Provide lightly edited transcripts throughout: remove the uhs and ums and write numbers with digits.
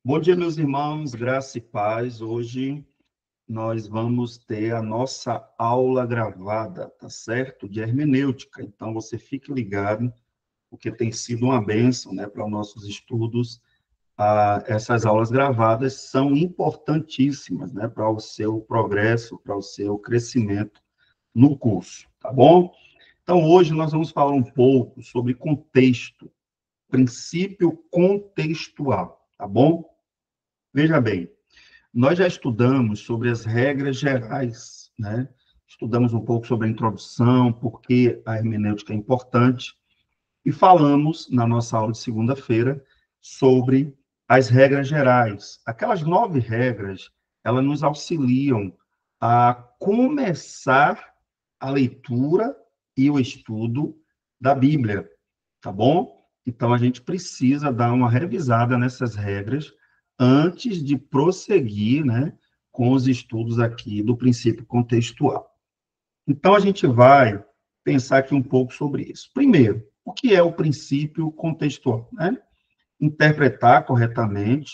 Bom dia, meus irmãos, graça e paz. Hoje nós vamos ter a nossa aula gravada, tá certo? De hermenêutica. Então, você fique ligado, porque tem sido uma bênção, né, para os nossos estudos. Essas aulas gravadas são importantíssimas, né, para o seu progresso, para o seu crescimento no curso, tá bom? Então, hoje nós vamos falar um pouco sobre contexto, princípio contextual, tá bom? Veja bem, nós já estudamos sobre as regras gerais, né? Estudamos um pouco sobre a introdução, por que a hermenêutica é importante, e falamos, na nossa aula de segunda-feira, sobre as regras gerais. Aquelas 9 regras, elas nos auxiliam a começar a leitura e o estudo da Bíblia, tá bom? Então, a gente precisa dar uma revisada nessas regras antes de prosseguir, né, com os estudos aqui do princípio contextual. Então, a gente vai pensar aqui um pouco sobre isso. Primeiro, o que é o princípio contextual, né? Interpretar corretamente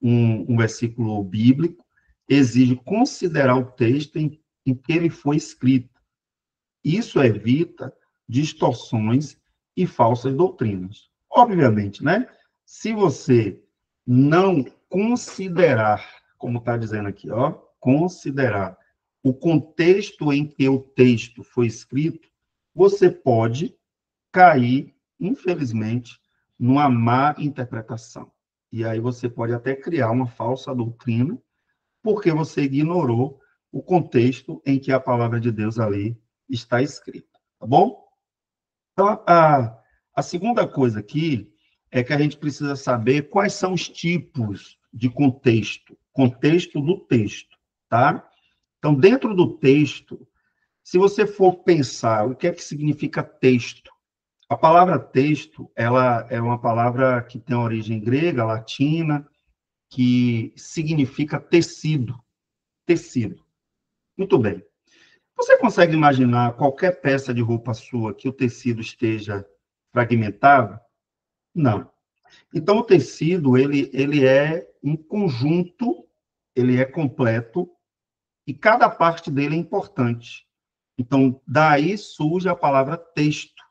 um versículo bíblico exige considerar o texto em que ele foi escrito. Isso evita distorções e falsas doutrinas. Obviamente, né? Se você não considerar, como está dizendo aqui, ó, considerar o contexto em que o texto foi escrito, você pode cair, infelizmente, numa má interpretação. E aí você pode até criar uma falsa doutrina, porque você ignorou o contexto em que a palavra de Deus ali está escrita, tá bom? Então, a segunda coisa aqui é que a gente precisa saber quais são os tipos de contexto do texto, tá? Então, dentro do texto, se você for pensar o que é que significa texto, a palavra texto, ela é uma palavra que tem origem grega, latina, que significa tecido, tecido. Muito bem. Você consegue imaginar qualquer peça de roupa sua que o tecido esteja fragmentado? Não. Então, o tecido, ele é um conjunto, ele é completo, e cada parte dele é importante. Então, daí surge a palavra texto,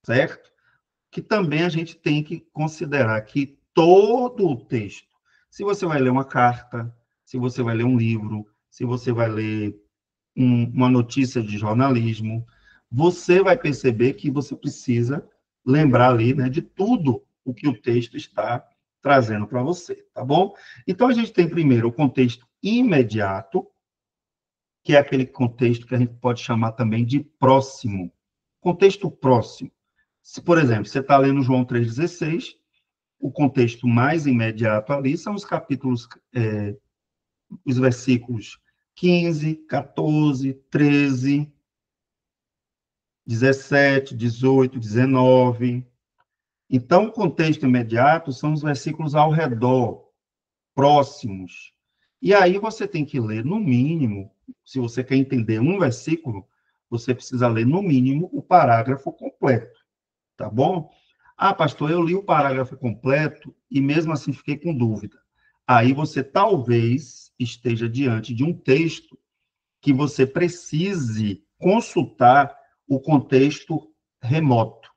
certo? Que também a gente tem que considerar que todo o texto, se você vai ler uma carta, se você vai ler um livro, se você vai ler uma notícia de jornalismo, você vai perceber que você precisa lembrar ali, né, de tudo o que o texto está trazendo para você, tá bom? Então, a gente tem primeiro o contexto imediato, que é aquele contexto que a gente pode chamar também de próximo. Contexto próximo. Se, por exemplo, você está lendo João 3,16, o contexto mais imediato ali são os capítulos, os versículos 15, 14, 13, 17, 18, 19. Então, o contexto imediato são os versículos ao redor, próximos. E aí você tem que ler, no mínimo, se você quer entender um versículo, você precisa ler, no mínimo, o parágrafo completo, tá bom? Ah, pastor, eu li o parágrafo completo e mesmo assim fiquei com dúvida. Aí você talvez esteja diante de um texto que você precise consultar o contexto remoto.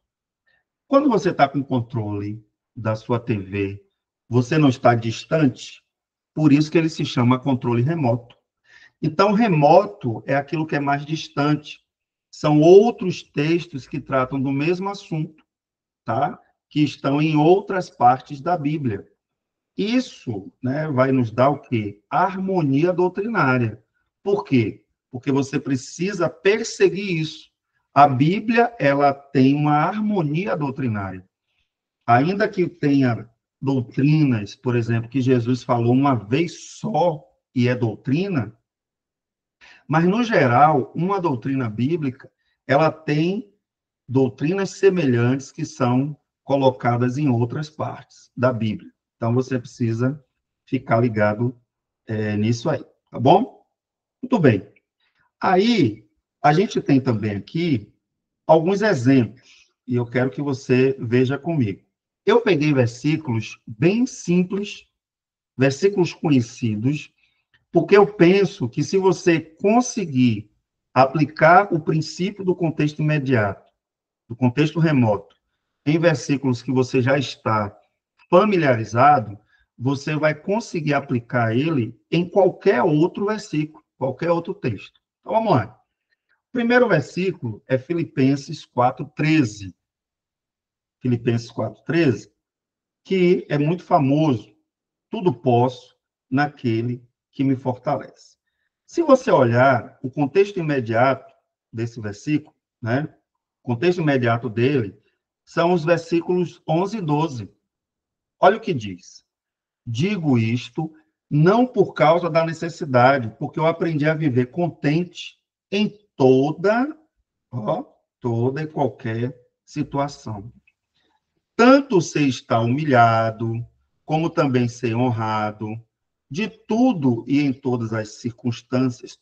Quando você está com o controle da sua TV, você não está distante, por isso que ele se chama controle remoto. Então, remoto é aquilo que é mais distante. São outros textos que tratam do mesmo assunto, tá? Que estão em outras partes da Bíblia. Isso, né, vai nos dar o quê? Harmonia doutrinária. Por quê? Porque você precisa perseguir isso. A Bíblia, ela tem uma harmonia doutrinária. Ainda que tenha doutrinas, por exemplo, que Jesus falou uma vez só e é doutrina, mas no geral, uma doutrina bíblica, ela tem doutrinas semelhantes que são colocadas em outras partes da Bíblia. Então você precisa ficar ligado nisso aí, tá bom? Muito bem. Aí a gente tem também aqui alguns exemplos e eu quero que você veja comigo. Eu peguei versículos bem simples versículos conhecidos, porque eu penso que se você conseguir aplicar o princípio do contexto imediato, do contexto remoto, em versículos que você já está familiarizado, você vai conseguir aplicar ele em qualquer outro versículo, qualquer outro texto. Então, vamos lá. O primeiro versículo é Filipenses 4:13. Filipenses 4:13, que é muito famoso. Tudo posso naquele que me fortalece. Se você olhar o contexto imediato desse versículo, né? O contexto imediato dele são os versículos 11 e 12. Olha o que diz. Digo isto não por causa da necessidade, porque eu aprendi a viver contente em ó, toda e qualquer situação. Tanto sei estar humilhado, como também ser honrado, de tudo e em todas as circunstâncias,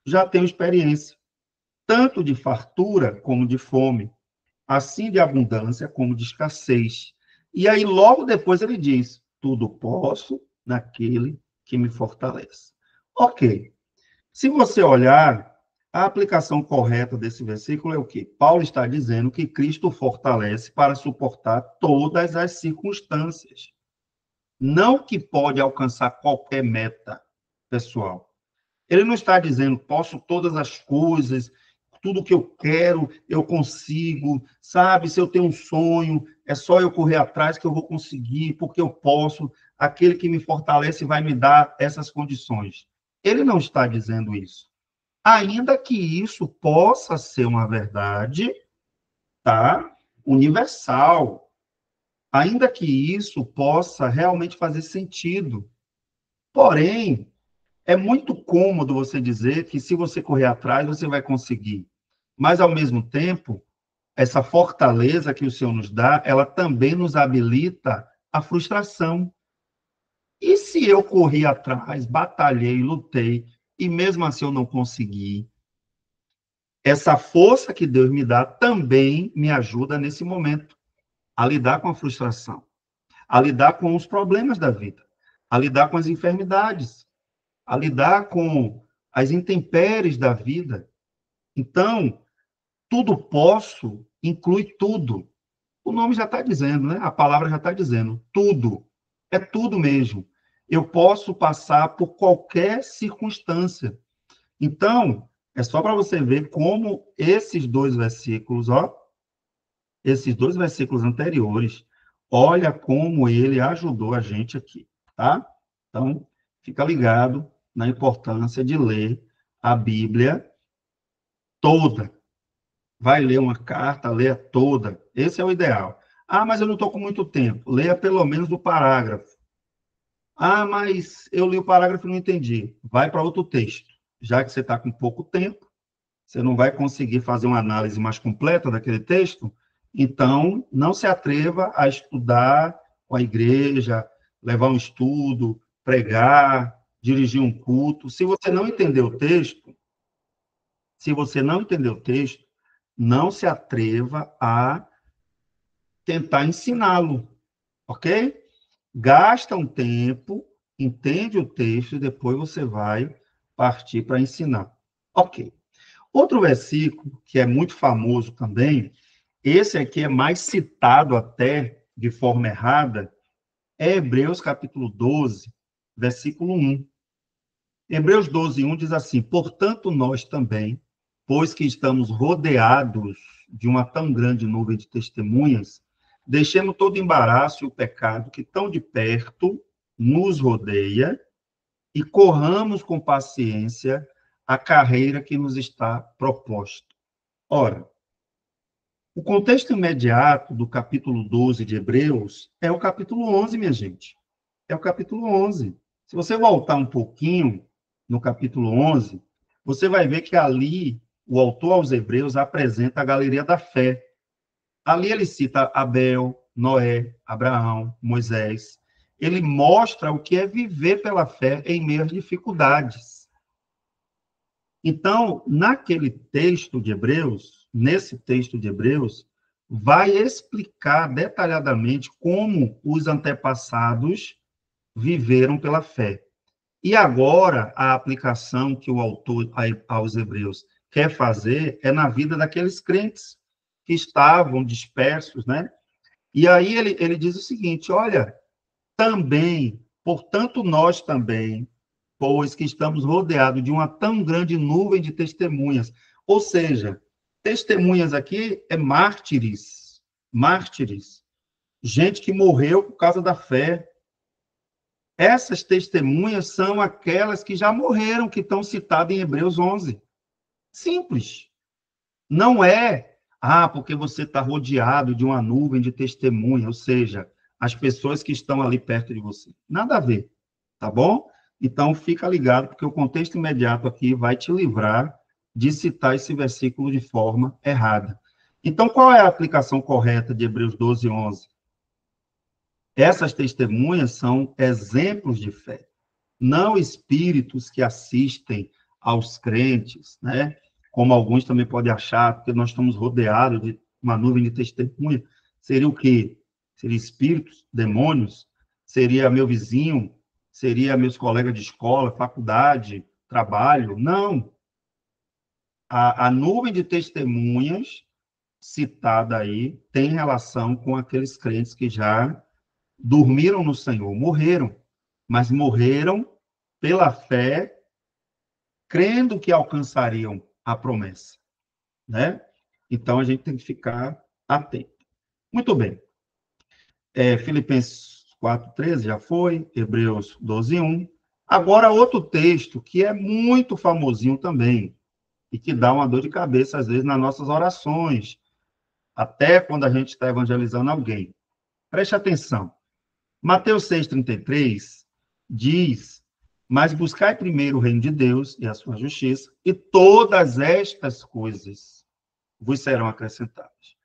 já tenho experiência, tanto de fartura como de fome, assim de abundância como de escassez. E aí, logo depois, ele diz: tudo posso naquele que me fortalece. Ok. Se você olhar, a aplicação correta desse versículo é o quê? Paulo está dizendo que Cristo fortalece para suportar todas as circunstâncias. Não que pode alcançar qualquer meta pessoal. Ele não está dizendo, posso todas as coisas, tudo que eu quero, eu consigo, sabe? Se eu tenho um sonho, é só eu correr atrás que eu vou conseguir, porque eu posso. Aquele que me fortalece vai me dar essas condições. Ele não está dizendo isso. Ainda que isso possa ser uma verdade, tá? Universal. Ainda que isso possa realmente fazer sentido. Porém, é muito cômodo você dizer que se você correr atrás, você vai conseguir. Mas, ao mesmo tempo, essa fortaleza que o Senhor nos dá, ela também nos habilita à frustração. E se eu corri atrás, batalhei, lutei, e mesmo assim eu não consegui, essa força que Deus me dá também me ajuda nesse momento a lidar com a frustração, a lidar com os problemas da vida, a lidar com as enfermidades, a lidar com as intempéries da vida. Então, tudo posso inclui tudo. O nome já está dizendo, né? A palavra já está dizendo. Tudo. É tudo mesmo. Eu posso passar por qualquer circunstância. Então, é só para você ver como esses dois versículos, ó, esses dois versículos anteriores, olha como ele ajudou a gente aqui, tá? Então, fica ligado na importância de ler a Bíblia toda. Vai ler uma carta, leia toda. Esse é o ideal. Ah, mas eu não estou com muito tempo. Leia pelo menos o parágrafo. Ah, mas eu li o parágrafo e não entendi. Vai para outro texto. Já que você está com pouco tempo, você não vai conseguir fazer uma análise mais completa daquele texto, então não se atreva a estudar com a igreja, levar um estudo, pregar, dirigir um culto. Se você não entender o texto, se você não entender o texto, não se atreva a tentar ensiná-lo, ok? Gasta um tempo, entende o texto e depois você vai partir para ensinar. Ok. Outro versículo que é muito famoso também, esse aqui é mais citado até de forma errada, é Hebreus capítulo 12, versículo 1. Hebreus 12, 1 diz assim: portanto, nós também, pois que estamos rodeados de uma tão grande nuvem de testemunhas, deixemos todo embaraço e o pecado que tão de perto nos rodeia e corramos com paciência a carreira que nos está proposta. Ora, o contexto imediato do capítulo 12 de Hebreus é o capítulo 11, minha gente. É o capítulo 11. Se você voltar um pouquinho no capítulo 11, você vai ver que ali o autor aos Hebreus apresenta a galeria da fé. Ali ele cita Abel, Noé, Abraão, Moisés. Ele mostra o que é viver pela fé em meio às dificuldades. Então, naquele texto de Hebreus, nesse texto de Hebreus, vai explicar detalhadamente como os antepassados viveram pela fé. E agora, a aplicação que o autor aos Hebreus quer fazer é na vida daqueles crentes que estavam dispersos, né? E aí ele diz o seguinte: olha, também, portanto, nós também, pois que estamos rodeados de uma tão grande nuvem de testemunhas. Ou seja, testemunhas aqui é mártires, mártires, gente que morreu por causa da fé. Essas testemunhas são aquelas que já morreram, que estão citadas em Hebreus 11. Simples. Não é, porque você está rodeado de uma nuvem de testemunha, ou seja, as pessoas que estão ali perto de você. Nada a ver, tá bom? Então, fica ligado, porque o contexto imediato aqui vai te livrar de citar esse versículo de forma errada. Então, qual é a aplicação correta de Hebreus 12, 11? Essas testemunhas são exemplos de fé, não espíritos que assistem aos crentes, né? Como alguns também podem achar, porque nós estamos rodeados de uma nuvem de testemunha. Seria o quê? Seria espíritos, demônios? Seria meu vizinho? Seria meus colegas de escola, faculdade, trabalho? Não. A nuvem de testemunhas citada aí tem relação com aqueles crentes que já dormiram no Senhor, morreram, mas morreram pela fé, crendo que alcançariam a promessa, né? Então, a gente tem que ficar atento. Muito bem. Filipenses 4:13 já foi, Hebreus 12:1. Agora, outro texto que é muito famosinho também, e que dá uma dor de cabeça, às vezes, nas nossas orações, até quando a gente está evangelizando alguém. Preste atenção. Mateus 6,33 diz: mas buscai primeiro o reino de Deus e a sua justiça, e todas estas coisas vos serão acrescentadas.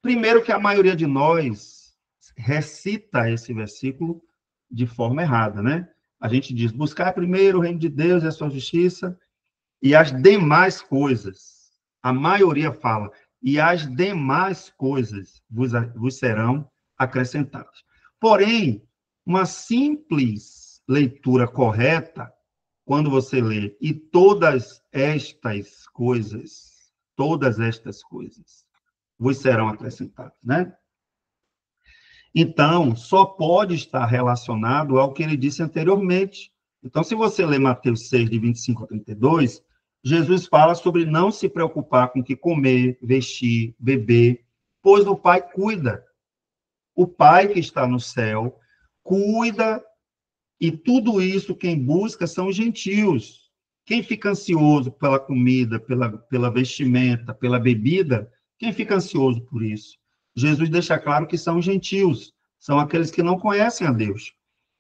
Primeiro que a maioria de nós recita esse versículo de forma errada, né? A gente diz: buscai primeiro o reino de Deus e a sua justiça, e as demais coisas. A maioria fala: e as demais coisas vos serão acrescentadas. Porém, uma simples leitura correta, quando você lê, e todas estas coisas, vos serão acrescentadas, né? Então, só pode estar relacionado ao que ele disse anteriormente. Então, se você ler Mateus 6, de 25 a 32, Jesus fala sobre não se preocupar com o que comer, vestir, beber, pois o Pai cuida. O Pai que está no céu cuida, e tudo isso quem busca são os gentios. Quem fica ansioso pela comida, pela vestimenta, pela bebida, quem fica ansioso por isso? Jesus deixa claro que são os gentios, são aqueles que não conhecem a Deus.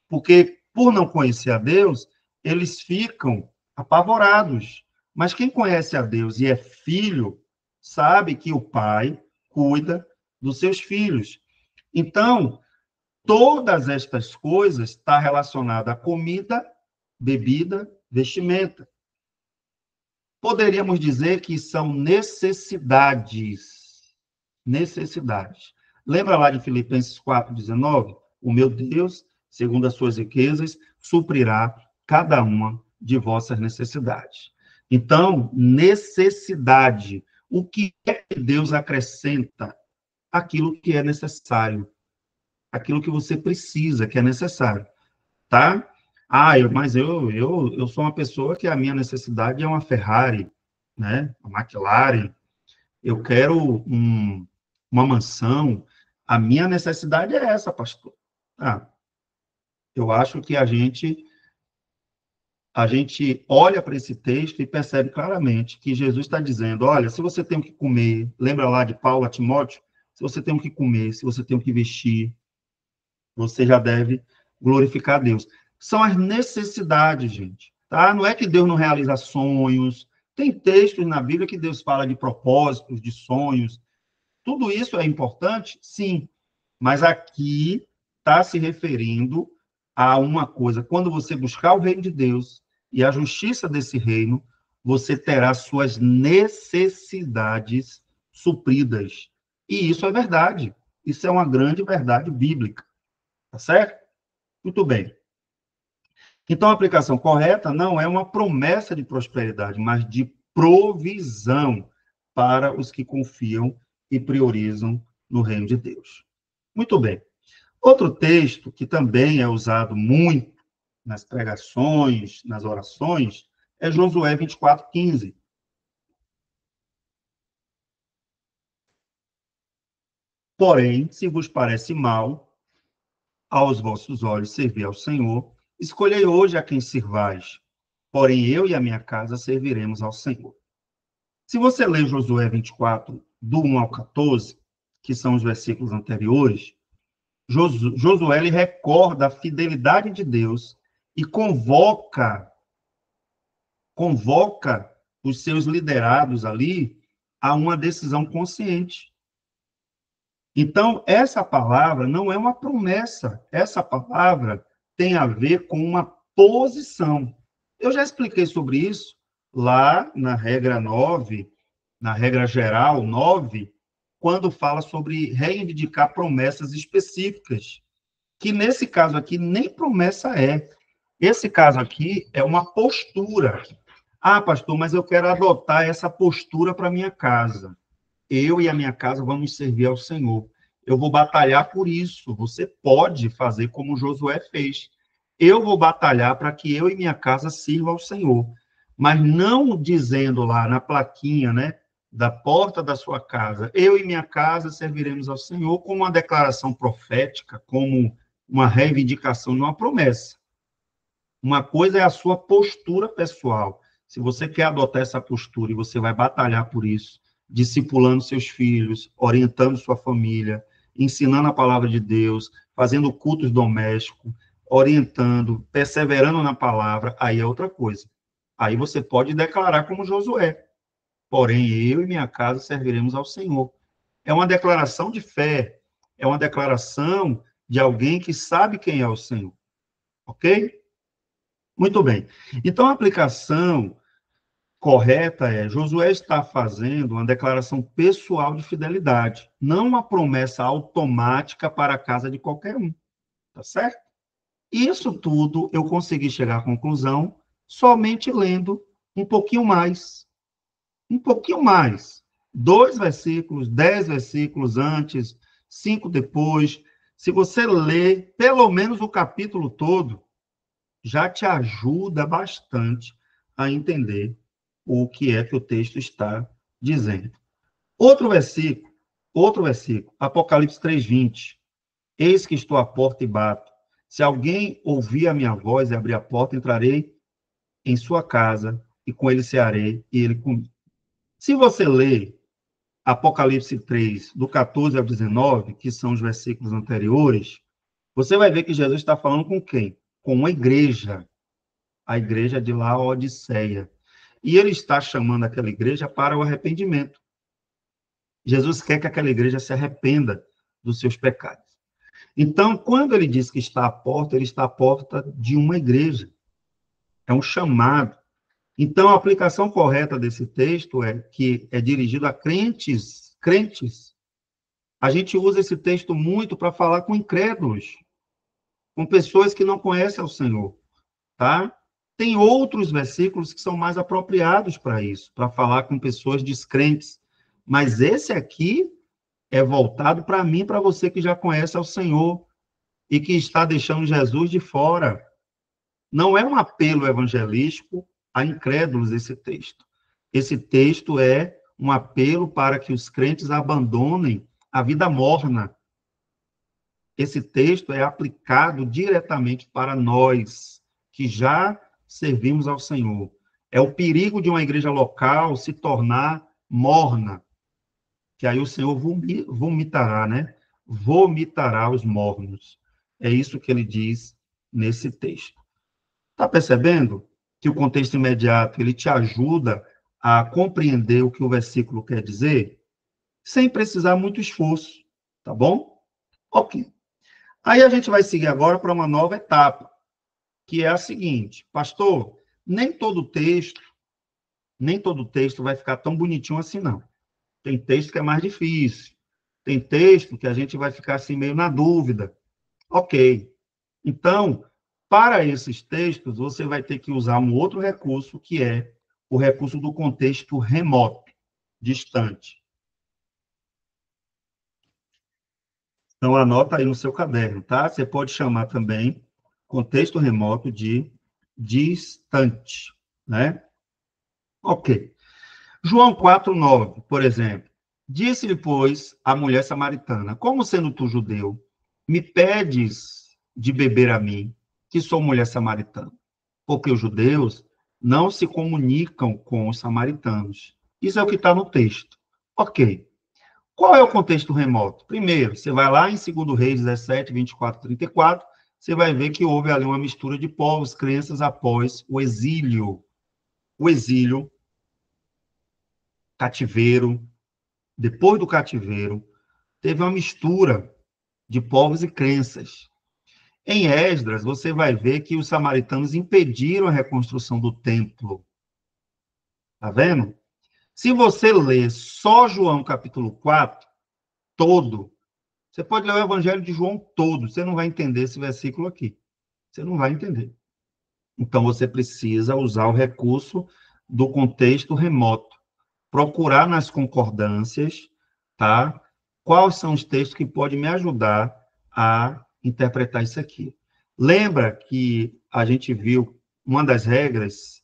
Porque, por não conhecer a Deus, eles ficam apavorados. Mas quem conhece a Deus e é filho, sabe que o Pai cuida dos seus filhos. Então, todas estas coisas estão relacionadas à comida, bebida, vestimenta. Poderíamos dizer que são necessidades. Necessidades. Lembra lá de Filipenses 4,19? O meu Deus, segundo as suas riquezas, suprirá cada uma de vossas necessidades. Então, necessidade. O que é que Deus acrescenta? Aquilo que é necessário. Aquilo que você precisa, que é necessário. Tá? Mas eu sou uma pessoa que a minha necessidade é uma Ferrari, né? Uma McLaren. Eu quero uma mansão. A minha necessidade é essa, pastor. Eu acho que a gente olha para esse texto e percebe claramente que Jesus está dizendo: olha, se você tem o que comer, lembra lá de Paulo a Timóteo? Se você tem o que comer, se você tem o que vestir, você já deve glorificar a Deus. São as necessidades, gente. Tá? Não é que Deus não realiza sonhos. Tem textos na Bíblia que Deus fala de propósitos, de sonhos. Tudo isso é importante? Sim. Mas aqui está se referindo a uma coisa. Quando você buscar o reino de Deus e a justiça desse reino, você terá suas necessidades supridas. E isso é verdade. Isso é uma grande verdade bíblica. Tá certo? Muito bem. Então, a aplicação correta não é uma promessa de prosperidade, mas de provisão para os que confiam e priorizam no reino de Deus. Muito bem. Outro texto que também é usado muito nas pregações, nas orações, é Josué 24:15. Porém, se vos parece mal aos vossos olhos servir ao Senhor, escolhei hoje a quem sirvais. Porém, eu e a minha casa serviremos ao Senhor. Se você ler Josué 24, do 1 ao 14, que são os versículos anteriores, Josué ele recorda a fidelidade de Deus e convoca os seus liderados ali a uma decisão consciente. Então, essa palavra não é uma promessa, essa palavra tem a ver com uma posição. Eu já expliquei sobre isso lá na regra 9, na regra geral 9, quando fala sobre reivindicar promessas específicas, que nesse caso aqui nem promessa é. Esse caso aqui é uma postura. Ah, pastor, mas eu quero adotar essa postura para minha casa. Eu e a minha casa vamos servir ao Senhor. Eu vou batalhar por isso. Você pode fazer como Josué fez. Eu vou batalhar para que eu e minha casa sirvam ao Senhor. Mas não dizendo lá na plaquinha, né, da porta da sua casa, eu e minha casa serviremos ao Senhor, como uma declaração profética, como uma reivindicação, não uma promessa. Uma coisa é a sua postura pessoal. Se você quer adotar essa postura e você vai batalhar por isso, discipulando seus filhos, orientando sua família, ensinando a palavra de Deus, fazendo cultos domésticos, orientando, perseverando na palavra, aí é outra coisa. Aí você pode declarar como Josué. Porém, eu e minha casa serviremos ao Senhor. É uma declaração de fé, é uma declaração de alguém que sabe quem é o Senhor. Ok? Muito bem. Então, a aplicação correta é: Josué está fazendo uma declaração pessoal de fidelidade, não uma promessa automática para a casa de qualquer um. Tá certo? Isso tudo eu consegui chegar à conclusão somente lendo um pouquinho mais. Um pouquinho mais. 2 versículos, 10 versículos antes, 5 depois. Se você ler pelo menos o capítulo todo, já te ajuda bastante a entender o que é que o texto está dizendo. Outro versículo, Apocalipse 3:20. Eis que estou à porta e bato. Se alguém ouvir a minha voz e abrir a porta, entrarei em sua casa e com ele cearei e ele comigo. Se você ler Apocalipse 3, do 14 ao 19, que são os versículos anteriores, você vai ver que Jesus está falando com quem? Com uma igreja, a igreja de Laodiceia. E ele está chamando aquela igreja para o arrependimento. Jesus quer que aquela igreja se arrependa dos seus pecados. Então, quando ele diz que está à porta, ele está à porta de uma igreja. É um chamado. Então, a aplicação correta desse texto é que é dirigido a crentes. A gente usa esse texto muito para falar com incrédulos, com pessoas que não conhecem o Senhor, tá? Tem outros versículos que são mais apropriados para isso, para falar com pessoas descrentes. Mas esse aqui é voltado para mim, para você que já conhece o Senhor e que está deixando Jesus de fora. Não é um apelo evangelístico a incrédulos esse texto. Esse texto é um apelo para que os crentes abandonem a vida morna. Esse texto é aplicado diretamente para nós, que já servimos ao Senhor. É o perigo de uma igreja local se tornar morna, que aí o Senhor vomitará, né? Vomitará os mornos. É isso que ele diz nesse texto. Está percebendo que o contexto imediato ele te ajuda a compreender o que o versículo quer dizer, sem precisar muito esforço, tá bom? Ok. Aí a gente vai seguir agora para uma nova etapa, que é a seguinte: pastor, nem todo texto vai ficar tão bonitinho assim, não. Tem texto que é mais difícil. Tem texto que a gente vai ficar assim meio na dúvida. Ok. Então, para esses textos, você vai ter que usar um outro recurso, que é o recurso do contexto remoto, distante. Então, anota aí no seu caderno, tá? Você pode chamar também contexto remoto de distante, né? Ok. João 4:9, por exemplo. Disse-lhe, pois, a mulher samaritana: como sendo tu judeu, me pedes de beber a mim, que sou mulher samaritana? Porque os judeus não se comunicam com os samaritanos. Isso é o que está no texto. Ok. Qual é o contexto remoto? Primeiro, você vai lá em 2 Reis 17, 24, 34, você vai ver que houve ali uma mistura de povos, crenças após o exílio. O exílio, cativeiro, depois do cativeiro, teve uma mistura de povos e crenças. Em Esdras, você vai ver que os samaritanos impediram a reconstrução do templo. Tá vendo? Se você ler só João capítulo 4, todo, você pode ler o Evangelho de João todo, você não vai entender esse versículo aqui. Você não vai entender. Então, você precisa usar o recurso do contexto remoto. Procurar nas concordâncias, tá? Quais são os textos que podem me ajudar a interpretar isso aqui. Lembra que a gente viu uma das regras,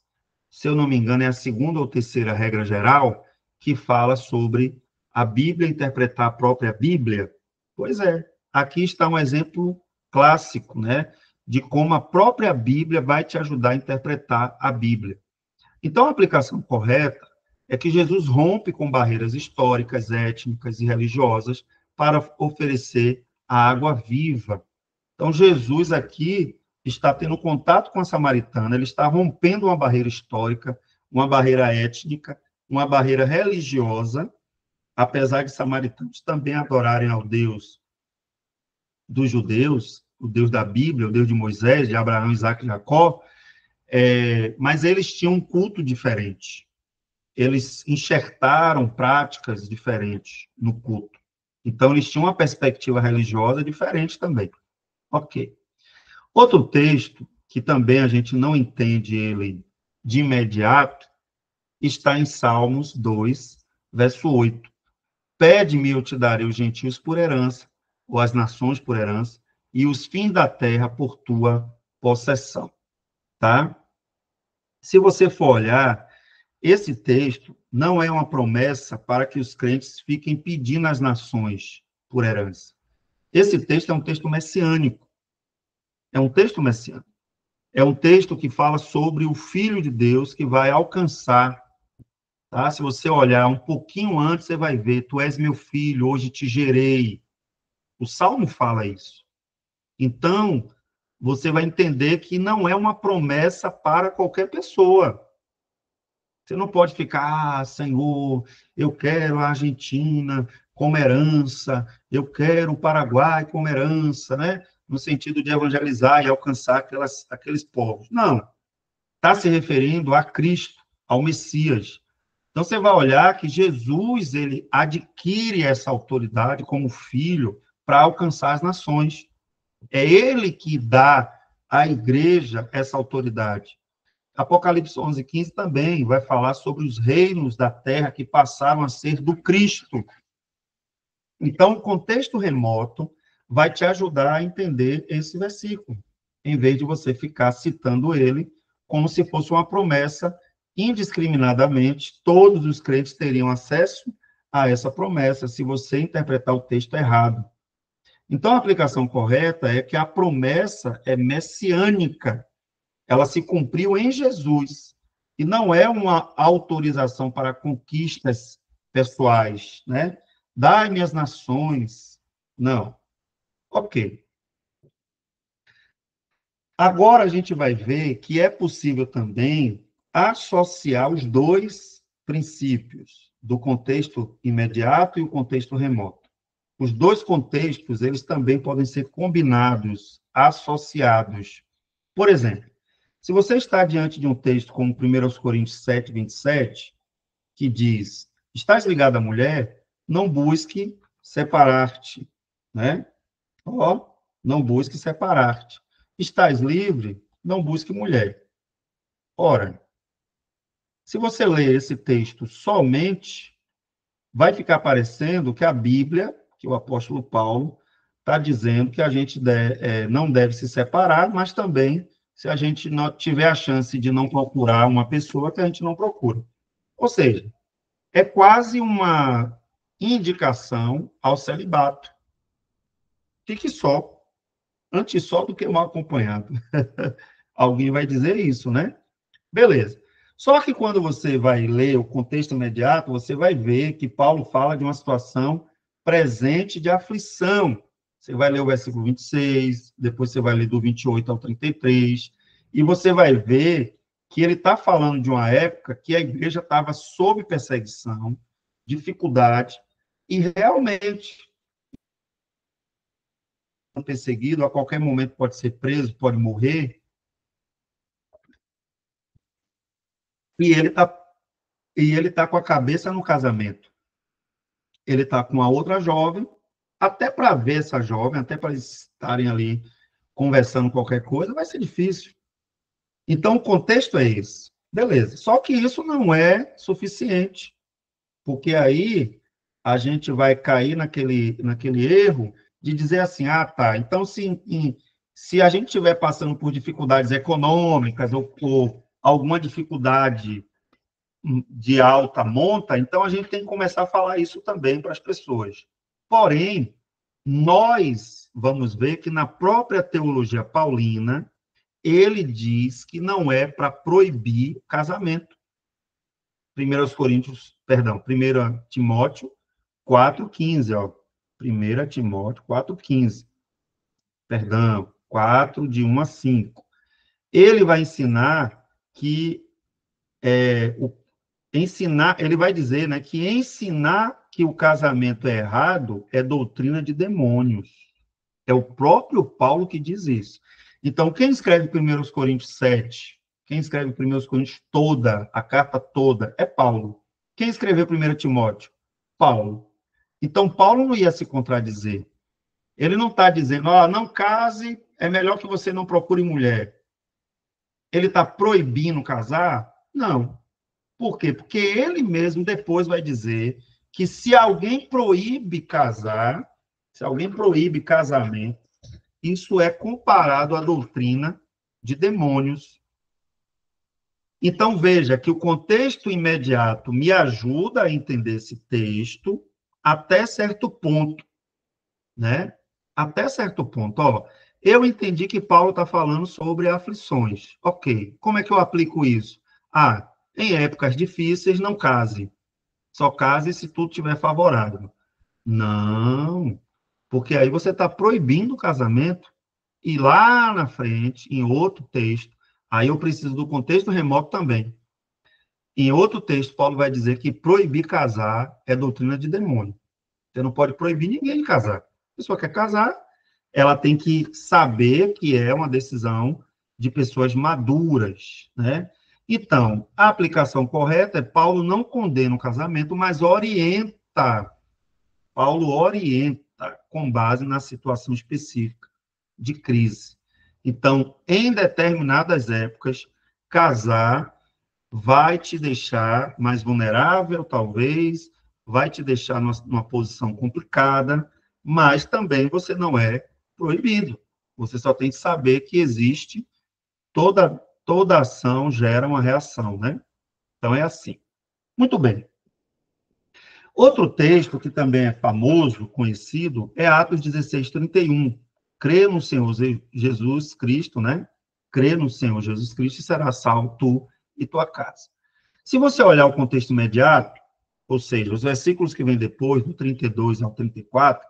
se eu não me engano, é a segunda ou terceira regra geral, que fala sobre a Bíblia interpretar a própria Bíblia? Pois é, aqui está um exemplo clássico, né, de como a própria Bíblia vai te ajudar a interpretar a Bíblia. Então, a aplicação correta é que Jesus rompe com barreiras históricas, étnicas e religiosas para oferecer a água viva. Então, Jesus aqui está tendo contato com a samaritana, ele está rompendo uma barreira histórica, uma barreira étnica, uma barreira religiosa, apesar de samaritanos também adorarem ao Deus dos judeus, o Deus da Bíblia, o Deus de Moisés, de Abraão, Isaac e Jacó, mas eles tinham um culto diferente. Eles enxertaram práticas diferentes no culto. Então, eles tinham uma perspectiva religiosa diferente também. Ok. Outro texto, que também a gente não entende ele de imediato, está em Salmos 2, verso 8. Pede-me, eu te darei os gentios por herança, ou as nações por herança, e os fins da terra por tua possessão. Tá? Se você for olhar, esse texto não é uma promessa para que os crentes fiquem pedindo às nações por herança. Esse texto é um texto messiânico. É um texto messiânico. É um texto que fala sobre o Filho de Deus que vai alcançar. Tá? Se você olhar um pouquinho antes, você vai ver: tu és meu filho, hoje te gerei. O Salmo fala isso. Então, você vai entender que não é uma promessa para qualquer pessoa. Você não pode ficar, Senhor, eu quero a Argentina como herança, eu quero o Paraguai como herança, né? No sentido de evangelizar e alcançar aqueles povos. Não. Está se referindo a Cristo, ao Messias. Então, você vai olhar que Jesus, ele adquire essa autoridade como filho para alcançar as nações. É ele que dá à igreja essa autoridade. Apocalipse 11:15 também vai falar sobre os reinos da terra que passaram a ser do Cristo. Então, o contexto remoto vai te ajudar a entender esse versículo, em vez de você ficar citando ele como se fosse uma promessa indiscriminadamente, todos os crentes teriam acesso a essa promessa, se você interpretar o texto errado. Então, a aplicação correta é que a promessa é messiânica, ela se cumpriu em Jesus, e não é uma autorização para conquistas pessoais, né? Dai-me as nações. Não. Ok. Agora a gente vai ver que é possível também associar os dois princípios, do contexto imediato e o contexto remoto. Os dois contextos, eles também podem ser combinados, associados. Por exemplo, se você está diante de um texto como 1 Coríntios 7:27, que diz: estás ligado à mulher, não busque separar-te, né? Ó, não busque separar-te. Estás livre? Não busque mulher. Ora, se você ler esse texto somente, vai ficar parecendo que a Bíblia, que o apóstolo Paulo está dizendo que a gente não deve se separar, mas também, se a gente não tiver a chance de não procurar uma pessoa, que a gente não procura. Ou seja, é quase uma indicação ao celibato. Fique só, antes só do que mal acompanhado. Alguém vai dizer isso, né? Beleza. Só que quando você vai ler o contexto imediato, você vai ver que Paulo fala de uma situação presente de aflição. Você vai ler o versículo 26, depois você vai ler do 28 ao 33, e você vai ver que ele está falando de uma época que a igreja estava sob perseguição, dificuldade, e realmente perseguido, a qualquer momento pode ser preso, pode morrer, e ele tá com a cabeça no casamento. Ele está com a outra jovem, até para ver essa jovem, até para estarem ali conversando qualquer coisa, vai ser difícil. Então, o contexto é esse. Beleza. Só que isso não é suficiente, porque aí a gente vai cair naquele erro de dizer assim, ah, tá, então se a gente estiver passando por dificuldades econômicas ou alguma dificuldade de alta monta, então a gente tem que começar a falar isso também para as pessoas. Porém, nós vamos ver que na própria teologia paulina, ele diz que não é para proibir o casamento. 1 Coríntios, perdão, 1 Timóteo 4,15, ó. 1 Timóteo 4,15. Perdão, 4, de 1 a 5. Ele vai ensinar que ele vai dizer, né, que ensinar que o casamento é errado é doutrina de demônios. É o próprio Paulo que diz isso. Então, quem escreve 1 Coríntios 7, quem escreve 1 Coríntios toda, a carta toda, é Paulo. Quem escreveu 1 Timóteo? Paulo. Então, Paulo não ia se contradizer. Ele não está dizendo, não case, é melhor que você não procure mulher. Ele está proibindo casar? Não. Por quê? Porque ele mesmo depois vai dizer que se alguém proíbe casar, se alguém proíbe casamento, isso é comparado à doutrina de demônios. Então, veja que o contexto imediato me ajuda a entender esse texto até certo ponto, né? Até certo ponto. Ó, eu entendi que Paulo está falando sobre aflições. Ok. Como é que eu aplico isso? Em épocas difíceis, não case. Só case se tudo estiver favorável. Não, porque aí você está proibindo o casamento e lá na frente, em outro texto, aí eu preciso do contexto remoto também. Em outro texto, Paulo vai dizer que proibir casar é doutrina de demônio. Você não pode proibir ninguém de casar. A pessoa quer casar, ela tem que saber que é uma decisão de pessoas maduras, né? Então, a aplicação correta é Paulo não condena o casamento, mas orienta. Paulo orienta com base na situação específica de crise. Então, em determinadas épocas, casar vai te deixar mais vulnerável, talvez, vai te deixar numa posição complicada, mas também você não é proibido. Você só tem que saber que existe, toda ação gera uma reação, né? Então, é assim. Muito bem. Outro texto que também é famoso, conhecido, é Atos 16:31. Crê no Senhor Jesus Cristo, né? Crê no Senhor Jesus Cristo e será salvo tu e tua casa. Se você olhar o contexto imediato, ou seja, os versículos que vêm depois, do 32 ao 34,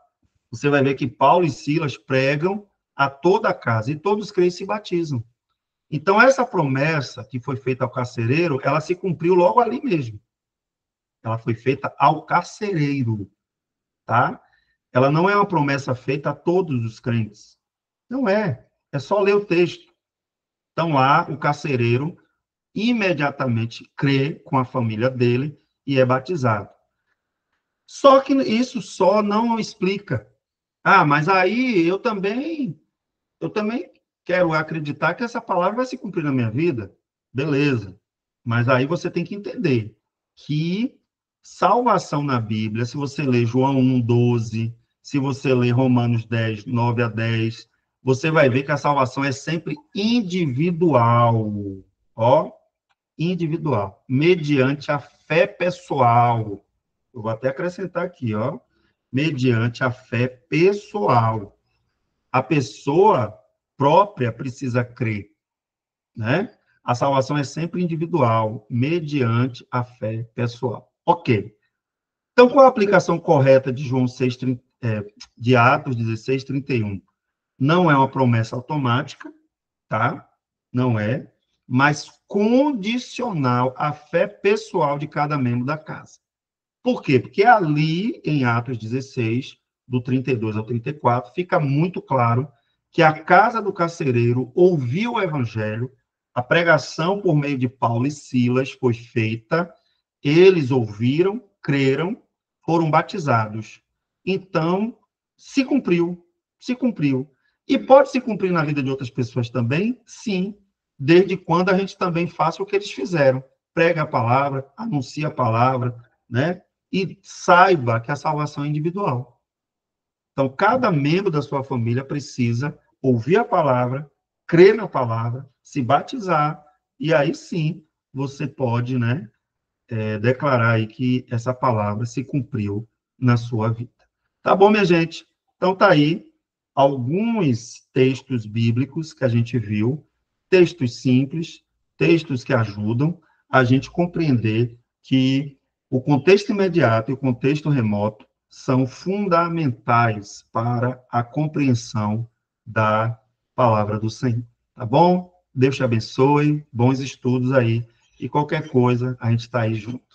você vai ver que Paulo e Silas pregam a toda a casa e todos os crentes se batizam. Então, essa promessa que foi feita ao carcereiro, ela se cumpriu logo ali mesmo. Ela foi feita ao carcereiro, tá? Ela não é uma promessa feita a todos os crentes. Não é. É só ler o texto. Então, lá, o carcereiro imediatamente crê com a família dele e é batizado. Só que isso só não explica. Ah, mas aí eu também quero acreditar que essa palavra vai se cumprir na minha vida. Beleza. Mas aí você tem que entender que salvação na Bíblia, se você ler João 1:12, se você ler Romanos 10:9 a 10, você vai ver que a salvação é sempre individual. Ó, individual, mediante a fé pessoal. Eu vou até acrescentar aqui, ó, mediante a fé pessoal. A pessoa própria precisa crer, né? A salvação é sempre individual, mediante a fé pessoal. Ok. Então, qual a aplicação correta de João 6, de Atos 16:31? Não é uma promessa automática, tá? Não é, mas condicional à fé pessoal de cada membro da casa. Por quê? Porque ali, em Atos 16, do 32 ao 34, fica muito claro que a casa do carcereiro ouviu o evangelho, a pregação por meio de Paulo e Silas foi feita, eles ouviram, creram, foram batizados. Então, se cumpriu, se cumpriu. E pode se cumprir na vida de outras pessoas também? Sim, desde quando a gente também faça o que eles fizeram. Prega a palavra, anuncia a palavra, né? E saiba que a salvação é individual. Então, cada membro da sua família precisa ouvir a palavra, crer na palavra, se batizar, e aí sim você pode, né, declarar aí que essa palavra se cumpriu na sua vida. Tá bom, minha gente? Então, tá aí alguns textos bíblicos que a gente viu, textos simples, textos que ajudam a gente compreender que o contexto imediato e o contexto remoto são fundamentais para a compreensão da palavra do Senhor. Tá bom? Deus te abençoe, bons estudos aí, e qualquer coisa, a gente está aí junto.